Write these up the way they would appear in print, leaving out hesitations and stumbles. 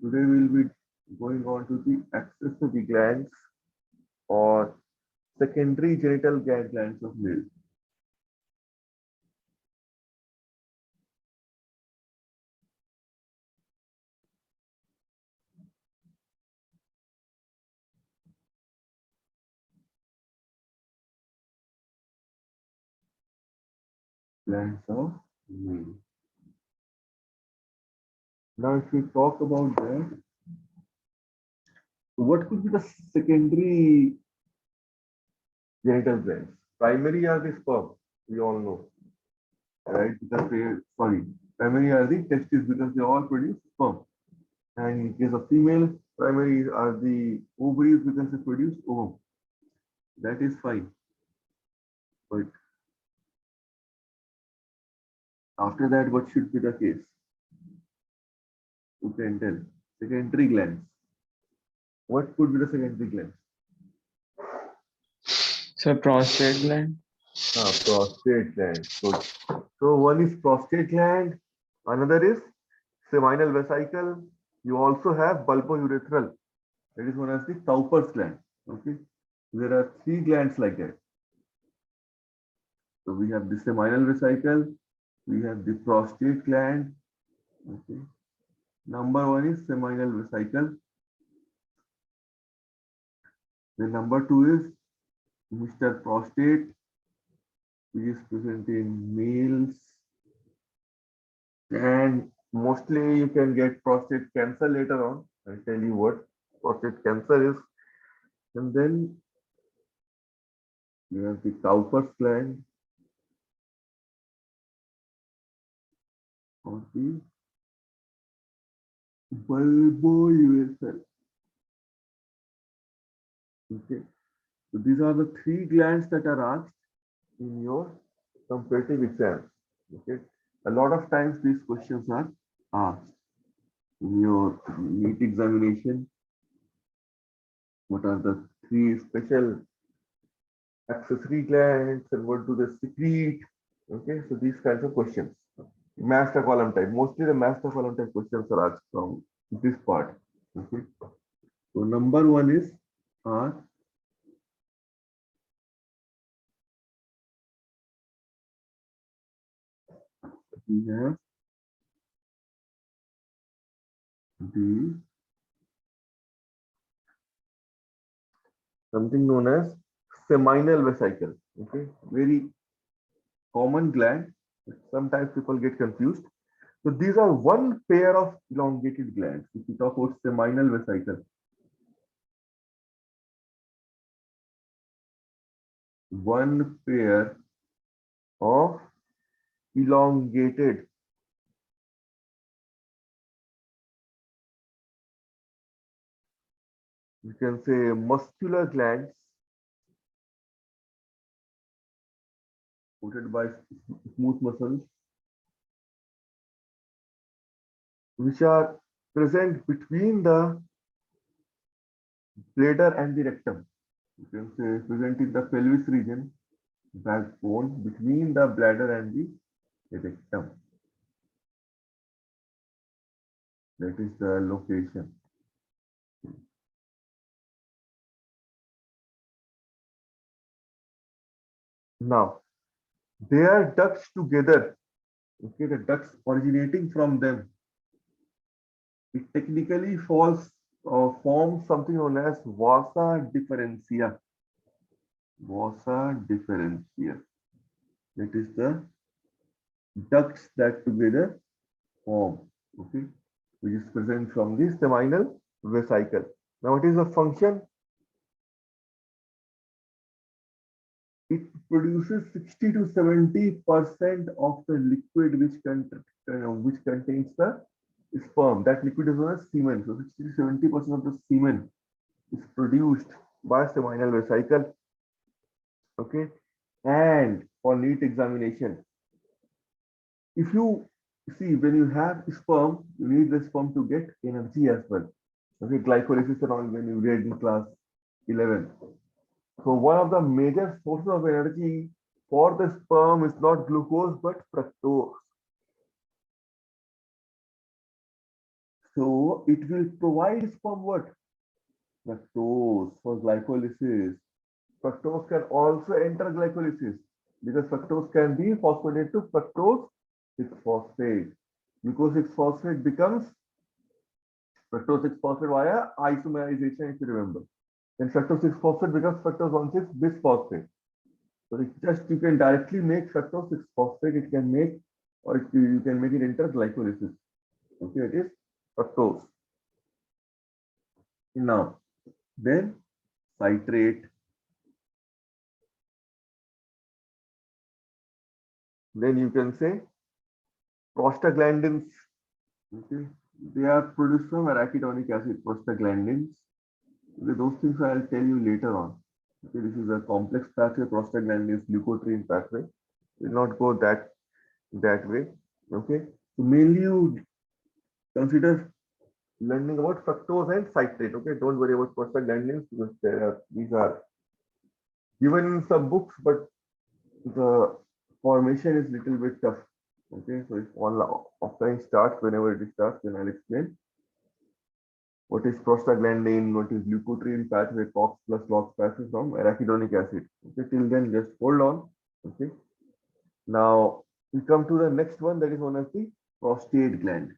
Today we'll be going on to the accessory glands or secondary genital glands of male. Glands of male. Now, if we talk about that, what could be the secondary genital glands? Primary are the sperm, we all know, right? Because primary are the testes because they all produce sperm. And in case of female, primary are the ovaries because they produce ovum. That is fine. But after that, what should be the case? You can tell. Secondary glands. What could be the secondary glands? So prostate gland. Prostate gland. Good. So one is prostate gland, another is seminal vesicle. You also have bulbourethral. That is known as the Cowper's gland. Okay. There are three glands like that. So we have the seminal vesicle, we have the prostate gland. Okay. Number one is seminal vesicle. The number two is Mr. Prostate, which is present in males. And mostly you can get prostate cancer later on. I'll tell you what prostate cancer is. And then you have the Cowper's gland or the bulbourethral. Okay. So these are the three glands that are asked in your comparative exams. Okay. A lot of times these questions are asked in your NEET examination. What are the three special accessory glands and what do they secrete? Okay, so these kinds of questions. Master column type. Mostly the master column type questions are asked from this part. Okay. So number one is we have the something known as seminal vesicle. Okay, very common gland. Sometimes people get confused. So these are one pair of elongated glands. If we talk about seminal vesicle, one pair of elongated you can say muscular glands coated by smooth muscles which are present between the bladder and the rectum. You can say present in the pelvis region, backbone between the bladder and the rectum. That is the location. Now, they are ducts together. Okay, the ducts originating from them. It technically forms something known as vasa differentia. Vasa differentia. That is the ducts that together form. Okay, which is present from the seminal vesicle. Now, what is the function? It produces 60 to 70% of the liquid which contains the sperm. That liquid is known as semen. So 60 to 70% of the semen is produced by seminal vesicle. Okay, and for NEET examination, if you see when you have sperm, you need the sperm to get energy as well. Okay, glycolysis and all when you read in class 11. So one of the major sources of energy for the sperm is not glucose but fructose. So it will provide sperm what? Fructose for glycolysis. Fructose can also enter glycolysis because fructose can be phosphorylated to fructose 6 phosphate. Glucose 6 phosphate becomes fructose 6 phosphate via isomerization, if you remember. Then fructose 6 phosphate becomes fructose 1,6 bisphosphate. So it just you can directly make fructose 6 phosphate. It can make or you can make it enter glycolysis. Okay, it is fructose. Now, then citrate. Then you can say prostaglandins. Okay, they are produced from arachidonic acid, prostaglandins. Okay, those things I'll tell you later on. Okay, this is a complex pathway, prostaglandins, leukotriene pathway. Will not go that way. Okay, so mainly you consider learning about fructose and citrate. Okay, don't worry about prostaglandins because these are given in some books, but the formation is little bit tough. Okay, so if offline starts, whenever it starts, then I'll explain what is prostaglandin, what is leukotriene pathway, COX plus LOX pathway from arachidonic acid. Okay, till then just hold on. Okay, now we come to the next one that is known as the prostate gland.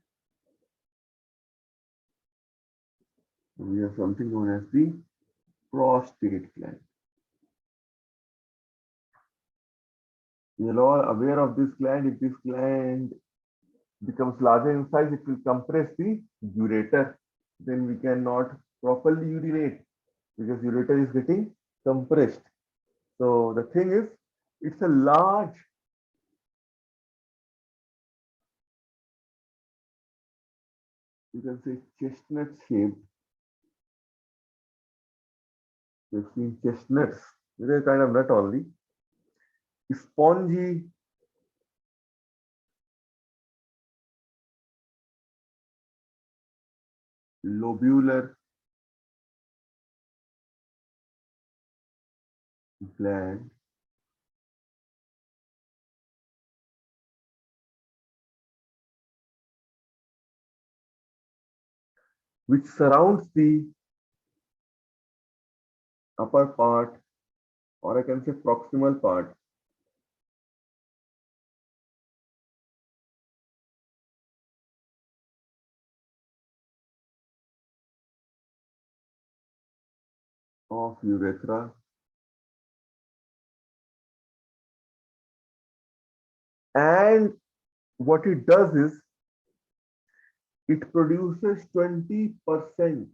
We have something known as the prostate gland. We are all aware of this gland. If this gland becomes larger in size, it will compress the ureter. Then we cannot properly urinate because ureter is getting compressed. So the thing is, it's a large, you can say chestnut shaped. You've seen chestnuts. They're kind of nut only. Spongy, lobular gland which surrounds the upper part, or I can say proximal part of urethra. And what it does is it produces 20%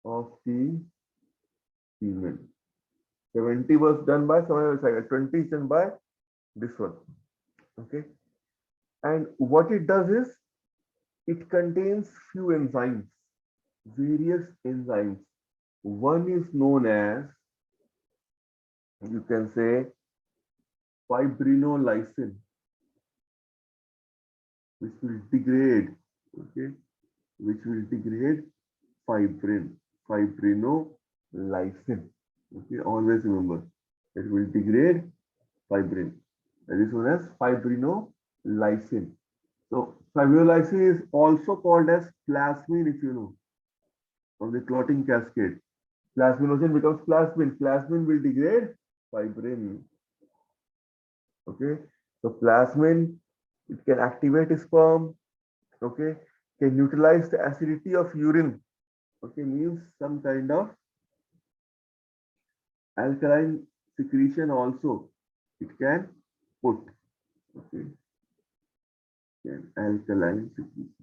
of the semen. 70 was done by someone else, 20 is done by this one. Okay. And what it does is it contains few enzymes, various enzymes. One is known as, you can say, fibrinolysin, which will degrade, okay, which will degrade fibrinolysin. Okay, always remember, it will degrade fibrin. That is known as fibrinolysin. So fibrinolysin is also called as plasmin, if you know, from the clotting cascade. Plasminogen becomes plasmin. Plasmin will degrade fibrin. Okay, so plasmin, it can activate sperm. Okay, can neutralize the acidity of urine. Okay, means some kind of alkaline secretion also it can put. Okay, can alkaline secretion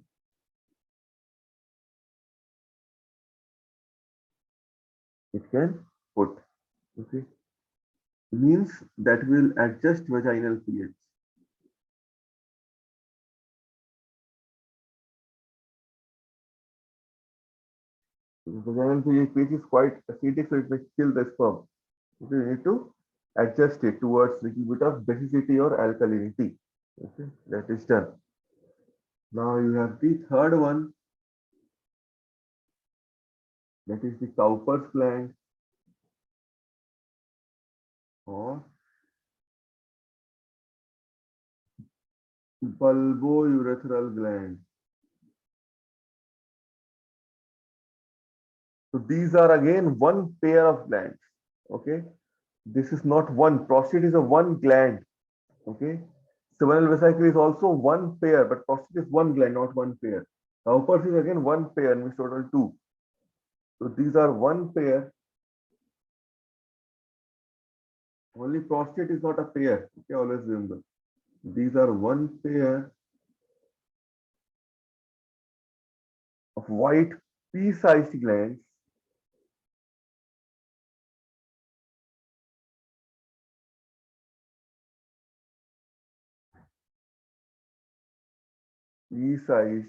it can put. Okay, means that will adjust vaginal pH. Vaginal pH is quite acidic, so it may kill the sperm. Okay, you need to adjust it towards little bit of basicity or alkalinity. Okay, that is done. Now you have the third one, that is the Cowper's gland or bulbourethral gland. So these are again one pair of glands. Okay, this is not one. Prostate is a one gland. Okay, seminal vesicle is also one pair, but prostate is one gland, not one pair. Cowper's is again one pair, and total two. So these are one pair. Only prostate is not a pair. Okay, always remember. These are one pair of white pea-sized glands. Pea-sized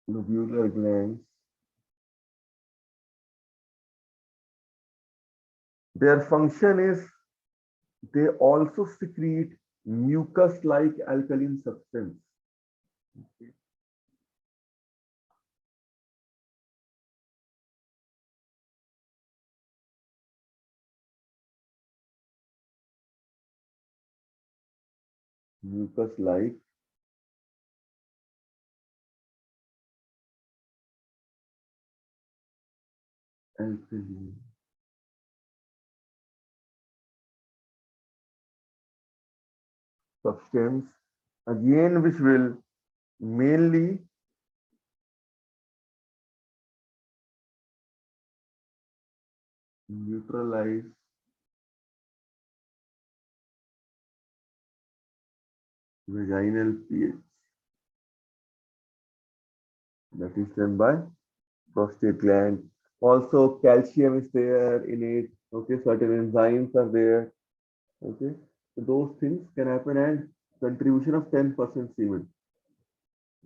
lobular glands. Their function is they also secrete mucus-like alkaline substance. Mucus-like alkaline substance, again, which will mainly neutralize vaginal pH. That is done by prostate gland. Also, calcium is there in it. Okay, certain enzymes are there. Okay, so those things can happen, and contribution of 10% semen.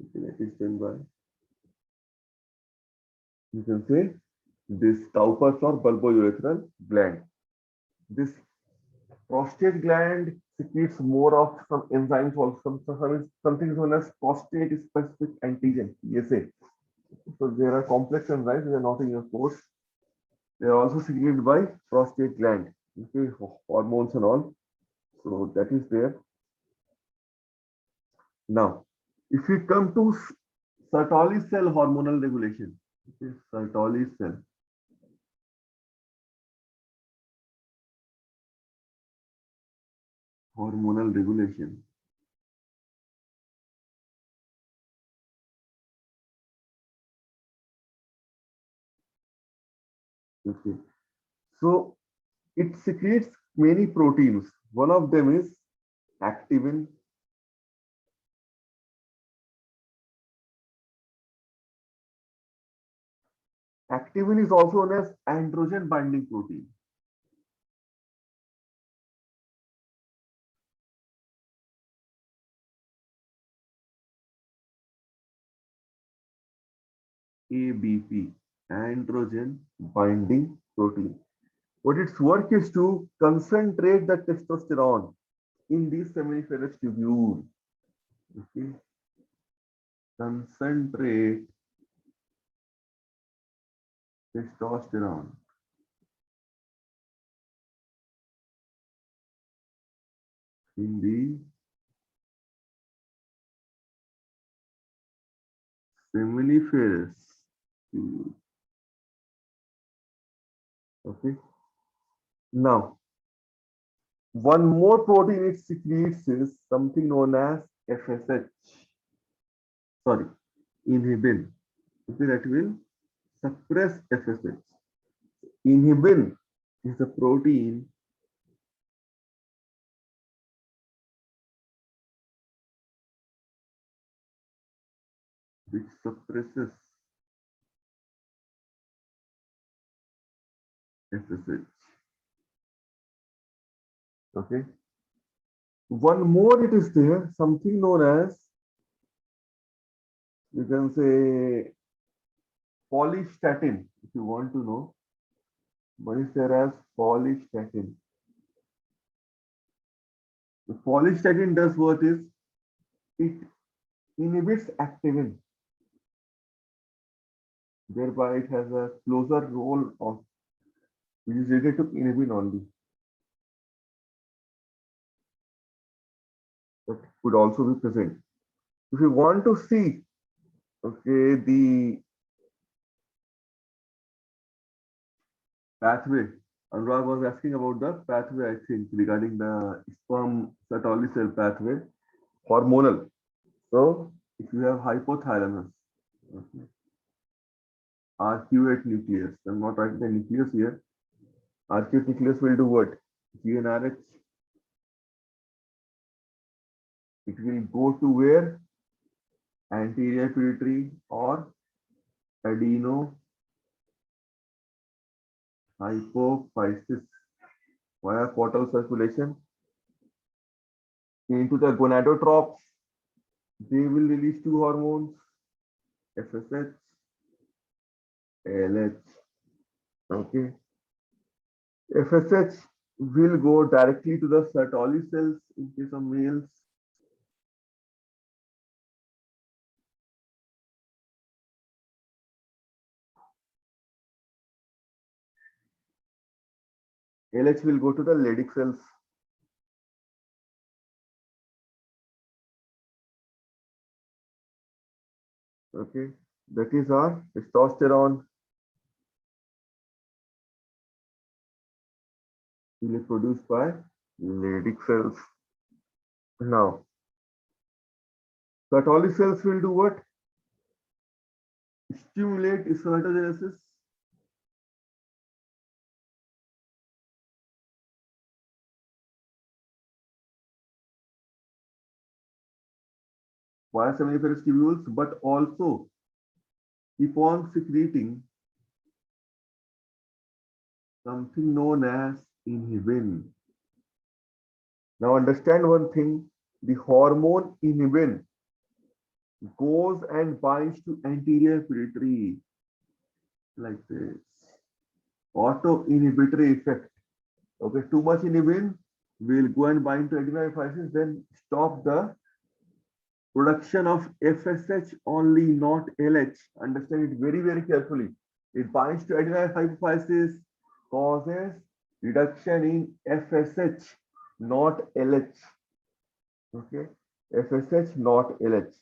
Okay, that is done by, you can say, this Cowper's or bulbourethral gland. This prostate gland secretes more of some enzymes, also something known as prostate specific antigen, PSA. So there are complex enzymes that are not in your course. They are also secreted by prostate gland. Okay, hormones and all. So that is there. Now, if we come to Sertoli cell hormonal regulation, okay, Sertoli cell hormonal regulation. Okay, so it secretes many proteins. One of them is activin. Activin is also known as androgen binding protein. ABP, androgen binding protein. What its work is to concentrate the testosterone in the seminiferous tubule. Okay, concentrate testosterone in the seminiferous tubule. Okay. Now, one more protein it secretes is something known as FSH. Sorry, inhibin. Okay, that will suppress FSH. Inhibin is a protein which suppresses FSH. Okay. One more it is there, something known as, you can say, polystatin, if you want to know. What is there as polystatin? The polystatin does what is, it inhibits activin, thereby it has a closer role of, which is related to inhibin only. That could also be present. If you want to see, okay, the pathway. Anurag was asking about the pathway, I think, regarding the sperm Sertoli cell pathway, hormonal. So, if you have hypothalamus, okay, arcuate nucleus, I'm not writing the nucleus here. Arcuate nucleus will do what? GnRH, it will go to where? Anterior pituitary or adeno hypophysis via portal circulation into the gonadotropes. They will release two hormones, FSH, ALH. Okay. FSH will go directly to the Sertoli cells in case of males. LH will go to the Leydig cells. Okay. That is our testosterone will be produced by Leydig cells. Now, Sertoli cells will do what? Stimulate spermatogenesis. Via seminiferous tubules, but also keep on secreting something known as inhibin. Now understand one thing, the hormone inhibin goes and binds to anterior pituitary like this. Auto-inhibitory effect. Okay, too much inhibin will go and bind to adenomyosis, then stop the production of FSH only, not LH. Understand it very, very carefully. It binds to adenyl hypophysis, causes reduction in FSH, not LH. Okay, FSH, not LH.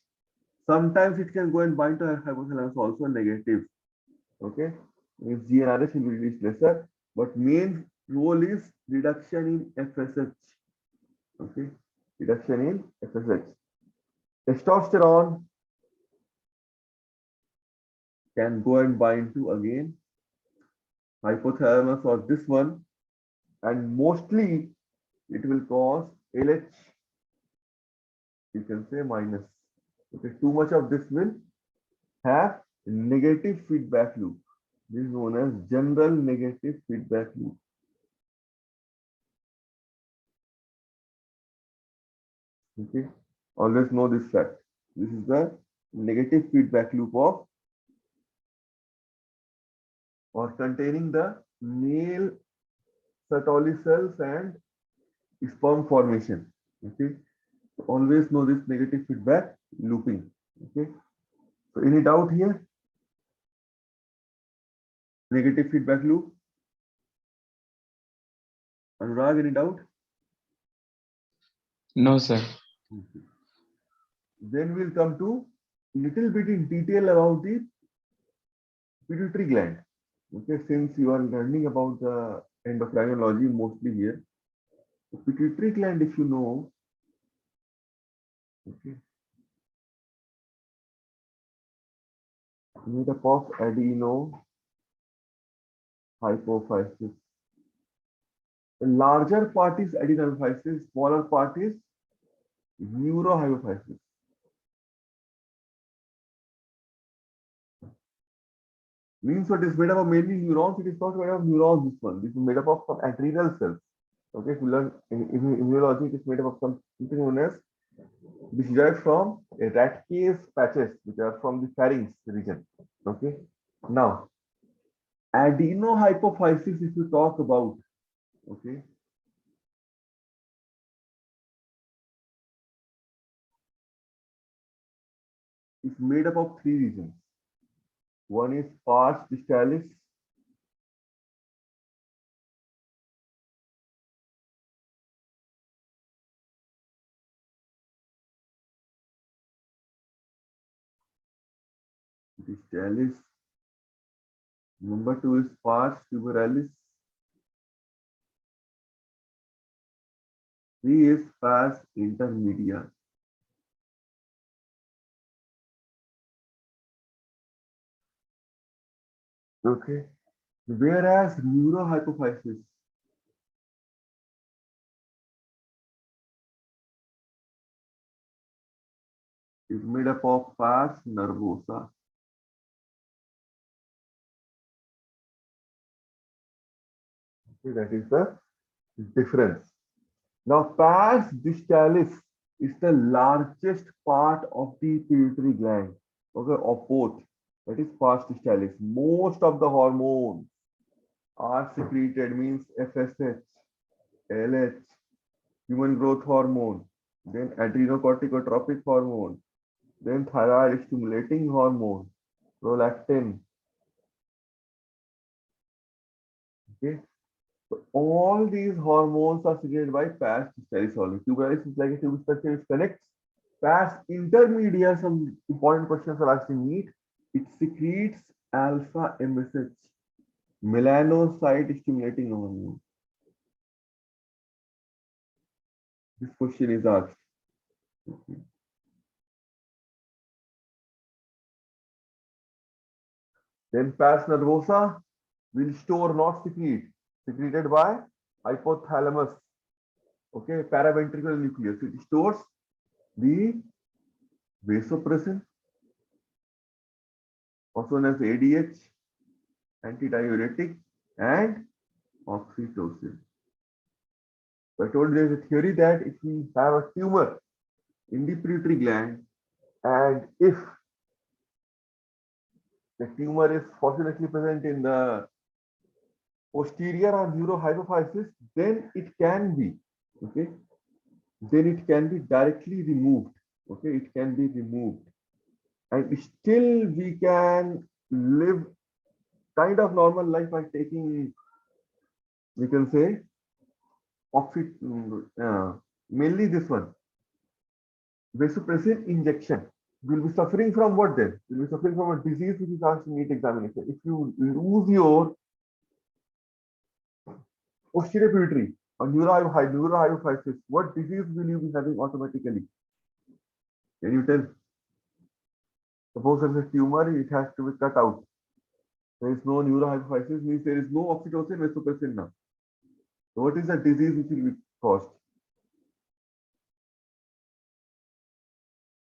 Sometimes it can go and bind to hypothalamus, also negative. Okay, means GnRH will be released lesser, but main role is reduction in FSH. Okay, reduction in FSH. Testosterone can go and bind to again hypothalamus or this one, and mostly it will cause LH, you can say minus. Okay, too much of this will have negative feedback loop. This is known as general negative feedback loop. Okay, always know this fact. This is the negative feedback loop of or containing the male Sertoli cells and sperm formation. Okay, so always know this negative feedback looping. Okay, so any doubt here? Negative feedback loop. Anurag, any doubt? No, sir. Okay. Then we'll come to little bit in detail about the pituitary gland. Okay, since you are learning about the endocrinology mostly here, the pituitary gland, if you know, okay, made up of adeno hypophysis. The larger part is adenohypophysis, smaller part is neurohypophysis. Means what is made up of mainly neurons, it is not made up of neurons, this one. This is made up of some adrenal cells. Okay, if you learn in immunology, it is made up of something known as which derives from a rat case patches, which are from the pharynx region. Okay, now adenohypophysis, if you talk about, okay, is made up of three regions. One is pars distalis, distalis. Number two is pars tuberalis. V is pars intermedia. Okay. Whereas neurohypophysis is made up of pars nervosa. Okay, that is the difference. Now, pars distalis is the largest part of the pituitary gland. Okay, of both. That is pars distalis. Most of the hormones are secreted, means FSH, LH, human growth hormone, then adrenocorticotropic hormone, then thyroid stimulating hormone, prolactin. Okay, so all these hormones are secreted by pars distalis only. Tuberculosis is like a tube structure which connects pars intermedia. Some important questions are asking me. It secretes alpha MSH, melanocyte stimulating hormone. This question is asked. Okay. Then pars nervosa will store, not secrete, secreted by hypothalamus. Okay, paraventricular nucleus. It stores the vasopressin, also known as ADH, antidiuretic, and oxytocin. So I told you there's a theory that if we have a tumor in the pituitary gland, and if the tumor is fortunately present in the posterior or neurohypophysis, then it can be, okay, then it can be directly removed. Okay, it can be removed, and still we can live kind of normal life by taking, we can say, oxy, mainly this one, vasopressin injection. Will be suffering from what then? Will be suffering from a disease which is asked in NEET examination. If you lose your posterior pituitary or neurohypophysis, what disease will you be having automatically? Can you tell? Suppose there's a tumor, it has to be cut out. There is no neurohypophysis, means there is no oxytocin, vasopressin now. So what is the disease which will be caused?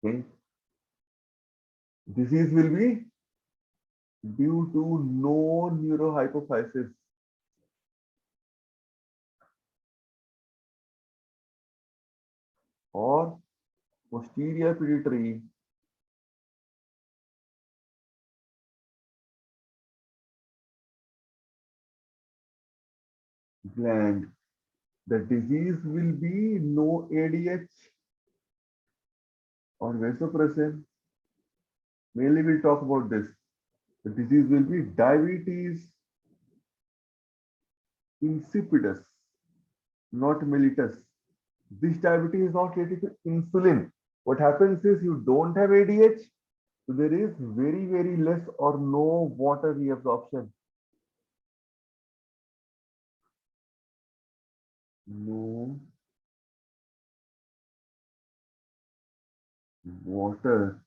Okay. Disease will be due to no neurohypophysis. Or posterior pituitary gland. The disease will be no ADH or vasopressin. Mainly we'll talk about this. The disease will be diabetes insipidus, not mellitus. This diabetes is not related to insulin. What happens is you don't have ADH, so there is very, very less or no water reabsorption. No water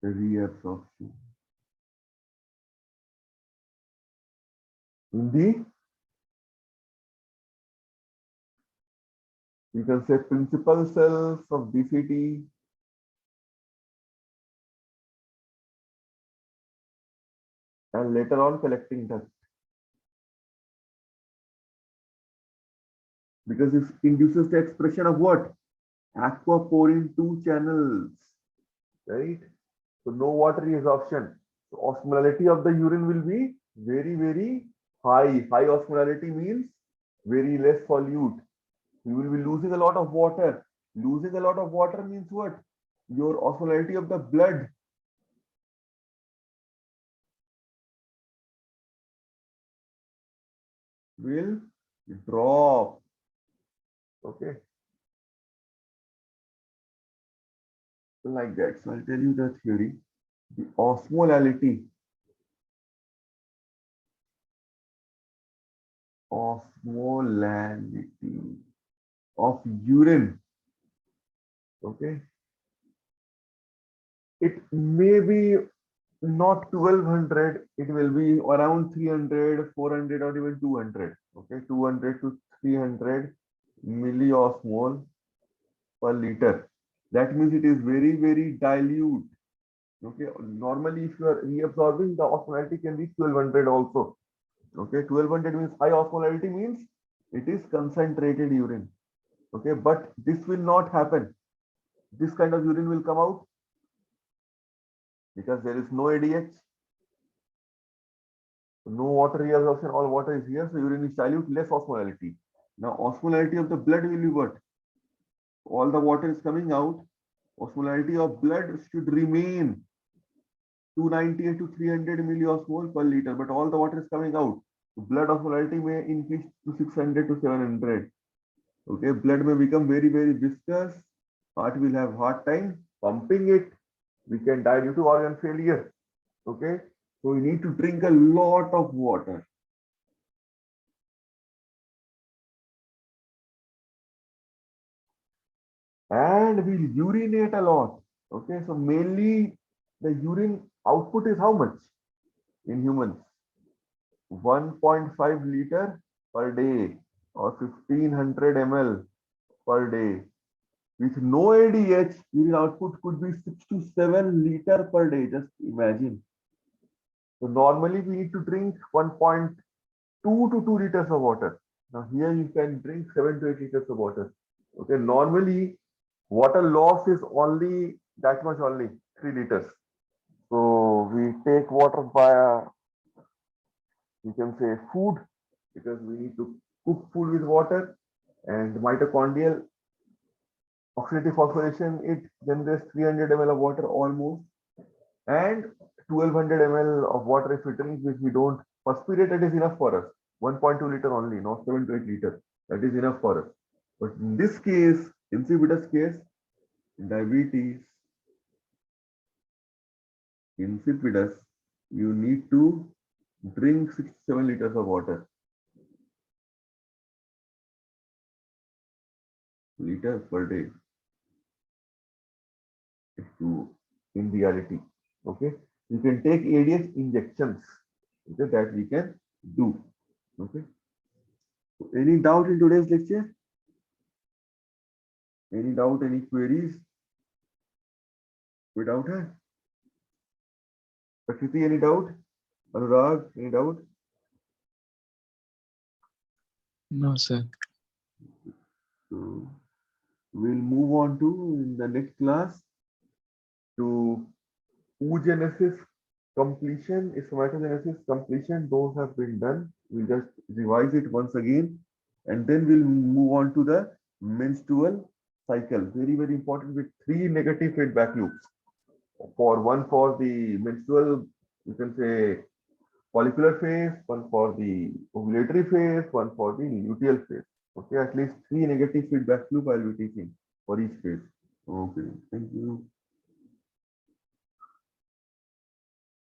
reabsorption. In the, you can say, principal cells of BCT and later on collecting duct. Because it induces the expression of what? Aquaporin 2 channels, right? So no water reabsorption. So osmolality of the urine will be very, very high. High osmolality means very less solute. You will be losing a lot of water. Losing a lot of water means what? Your osmolality of the blood will drop. Okay, so like that. So I'll tell you the theory. The osmolality osmolality of urine. Okay, it may be not 1200, it will be around 300, 400, or even 200. Okay, 200 to 300 milliosmol per liter. That means it is very, very dilute. Okay, normally if you are reabsorbing, the osmolality can be 1200 also. Okay, 1200 means high osmolality, means it is concentrated urine. Okay, but this will not happen. This kind of urine will come out because there is no ADH, no water reabsorption, all water is here, so urine is dilute, less osmolality. Now osmolality of the blood will be what? All the water is coming out, osmolality of blood should remain 298 to 300 milliosmol per liter, but all the water is coming out. Blood osmolality may increase to 600 to 700. Okay, blood may become very, very viscous. Heart will have hard time pumping it. We can die due to organ failure. Okay, so we need to drink a lot of water. And we'll urinate a lot. Okay, so mainly the urine output is how much in humans? 1.5 liter per day or 1500 ml per day. With no ADH, urine output could be 6 to 7 liter per day. Just imagine. So normally we need to drink 1.2 to 2 liters of water. Now here you can drink 7 to 8 liters of water. Okay, normally water loss is only that much, only 3 liters. So we take water via, you can say, food, because we need to cook food with water, and mitochondrial oxidative phosphorylation, it generates 300 ml of water almost, and 1200 ml of water if we drink, which we don't perspirate, that is enough for us. 1.2 liter only, not 7 to 8 liters. That is enough for us. But in this case, insipidus case, diabetes, insipidus, you need to drink 6 to 7 liters of water. Liters per day. To in reality. Okay, you can take ADS injections. Okay, that we can do. Okay, so any doubt in today's lecture? Any doubt, any queries? कोई doubt है? Prakriti, any doubt? Anurag, any doubt? No, sir. So we'll move on to in the next class to oogenesis completion, spermatogenesis completion. Those have been done. We'll just revise it once again, and then we'll move on to the menstrual cycle. Very, very important, with 3 negative feedback loops. One for the menstrual, you can say, follicular phase, one for the ovulatory phase, one for the luteal phase. Okay, at least 3 negative feedback loop I'll be teaching for each phase. Okay, thank you.